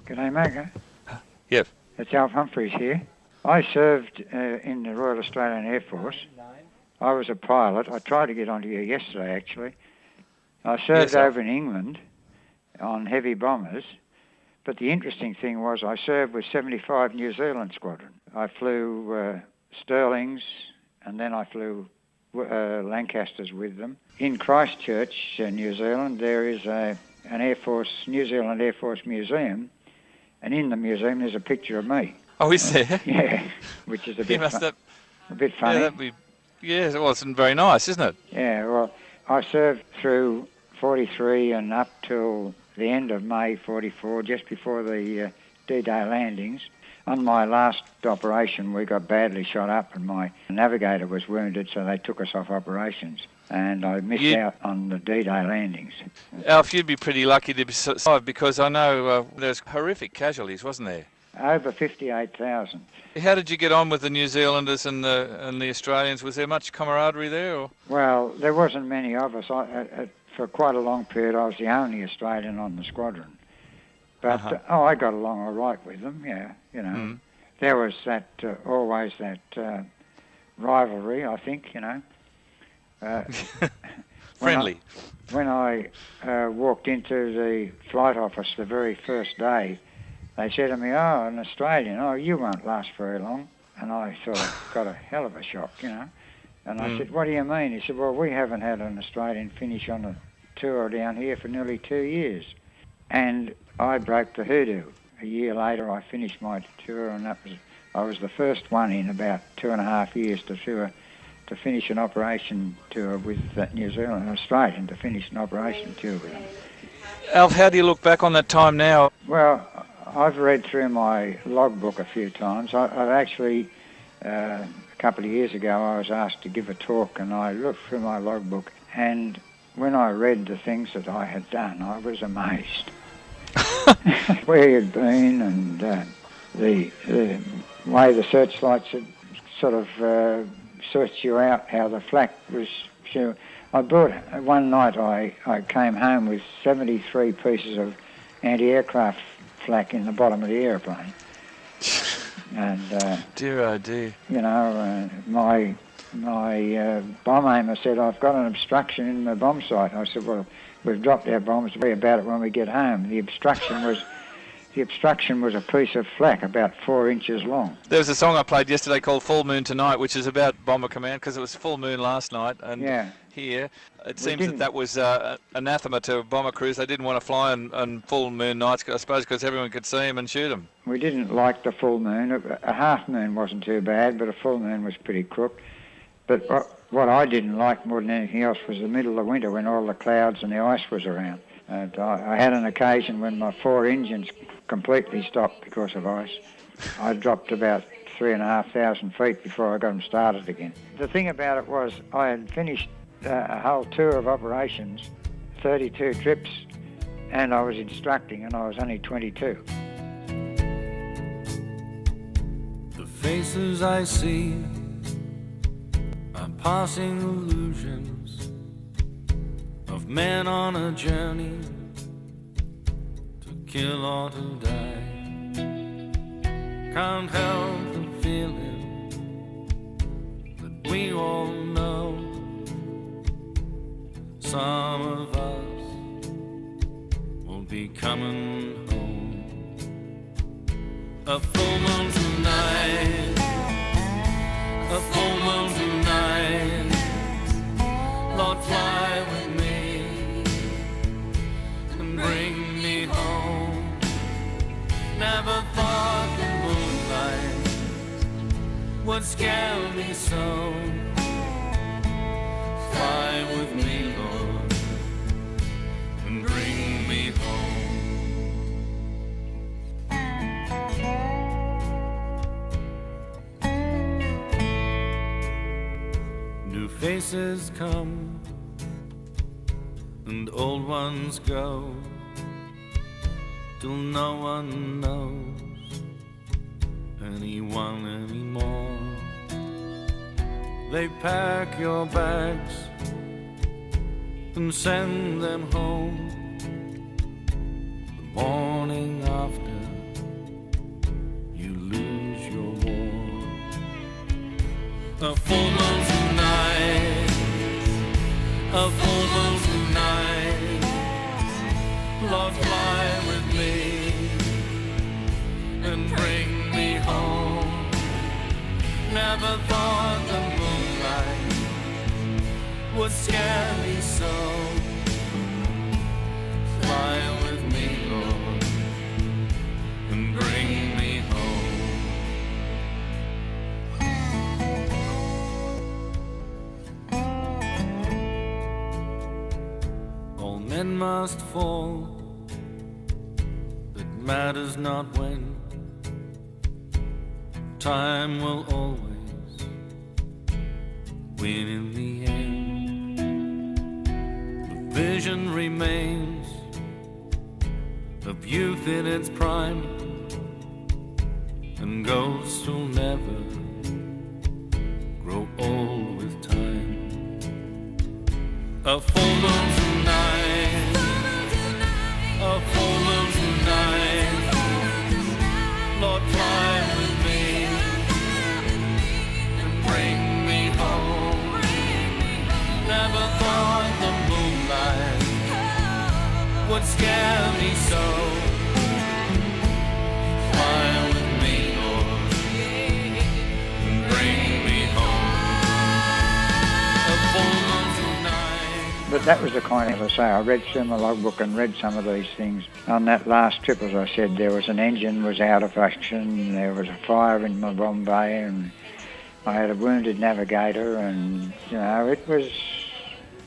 G'day, Magga. Yep. It's Alf Humphreys here. I served in the Royal Australian Air Force. I was a pilot. I tried to get onto you yesterday, actually. I served over in England on heavy bombers, but the interesting thing was I served with 75 New Zealand Squadron. I flew Stirlings, and then I flew Lancasters with them. In Christchurch, New Zealand, there is an New Zealand Air Force museum, and in the museum there's a picture of me. Oh, is there? Yeah, which is a bit funny. Yeah, it wasn't very nice, isn't it? Yeah, well, I served through 43 and up till the end of May 44, just before the D-Day landings. On my last operation, we got badly shot up and my navigator was wounded, so they took us off operations. And I missed out on the D-Day landings. Alf, you'd be pretty lucky to be survived, because I know there's horrific casualties, wasn't there? Over 58,000. How did you get on with the New Zealanders and the Australians? Was there much camaraderie there? Or? Well, there wasn't many of us. For quite a long period, I was the only Australian on the squadron. But, I got along all right with them, yeah, you know. Mm. There was always that rivalry, I think, you know. Friendly. When I walked into the flight office the very first day, they said to me, "Oh, an Australian, you won't last very long." And I sort of got a hell of a shock, you know. And I said, "What do you mean?" He said, "Well, we haven't had an Australian finish on a tour down here for nearly 2 years." And I broke the hoodoo. A year later, I finished my tour, and I was the first one in about 2.5 years to finish an operation tour with New Zealand, an Australian, to finish an operation tour with them. Alf, how do you look back on that time now? Well, I've read through my logbook a few times. I've actually, a couple of years ago, I was asked to give a talk, and I looked through my logbook, and when I read the things that I had done, I was amazed. Where you'd been, and the way the searchlights had sort of searched you out, how the flak was. I brought, one night I came home with 73 pieces of anti-aircraft flak in the bottom of the airplane. And dear oh dear. You know, my bomb aimer said, "I've got an obstruction in the bomb sight." I said, "Well, we've dropped our bombs. Worry about it when we get home." The obstruction was a piece of flak about 4 inches long. There was a song I played yesterday called "Full Moon Tonight," which is about Bomber Command, because it was full moon last night, and here it seems that was anathema to bomber crews. They didn't want to fly on full moon nights, I suppose, because everyone could see them and shoot them. We didn't like the full moon. A half moon wasn't too bad, but a full moon was pretty crook. But what I didn't like more than anything else was the middle of winter, when all the clouds and the ice was around. And I had an occasion when my 4 engines completely stopped because of ice. I dropped about 3,500 feet before I got them started again. The thing about it was I had finished a whole tour of operations, 32 trips, and I was instructing, and I was only 22. The faces I see are passing illusions of men on a journey to kill or to die. Can't help the feeling that we all know some of us will be coming home. A full moon tonight, a full moon tonight. Lord, fly with me and bring me home. Never thought the moonlight would scare me so. Fly with me, Lord, and bring me home. New faces come and old ones go, till no one knows anyone anymore. They pack your bags and send them home the morning after A full moon night, a full moon night, Lord, fly with me and bring me home. Never thought the moonlight would scare me so. Fly with me, Lord, and bring me home. All men must fall, it matters not when. Time will always win in the end. The vision remains of youth in its prime, and ghosts will never grow old with time. A full moon tonight, a full moon tonight, Lord, fly with me and bring me home. Never thought the moonlight would scare me so. Fly with me, Lord, and bring me home. A full moon tonight. But that was the kind of, as I say, I read through my logbook and read some of these things. On that last trip, as I said, there was an engine was out of action, there was a fire in my Bombay, and I had a wounded navigator, and, it was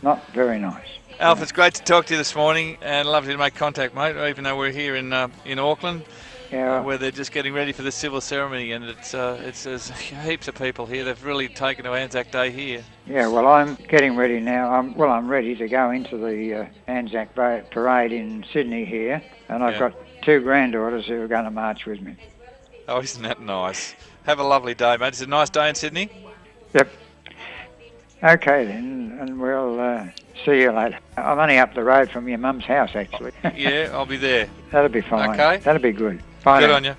not very nice. Alf, it's great to talk to you this morning, and lovely to make contact, mate, even though we're here in Auckland, where they're just getting ready for the civil ceremony, and it's there's heaps of people here. They've really taken to Anzac Day here. Yeah, well, I'm getting ready now. I'm ready to go into the Anzac Parade in Sydney here, and I've got two granddaughters who are going to march with me. Oh, isn't that nice? Have a lovely day, mate. It's a nice day in Sydney. Yep. Okay then, and we'll see you later. I'm only up the road from your mum's house, actually. Yeah, I'll be there. That'll be fine. Okay. That'll be good. Bye Good now. on you.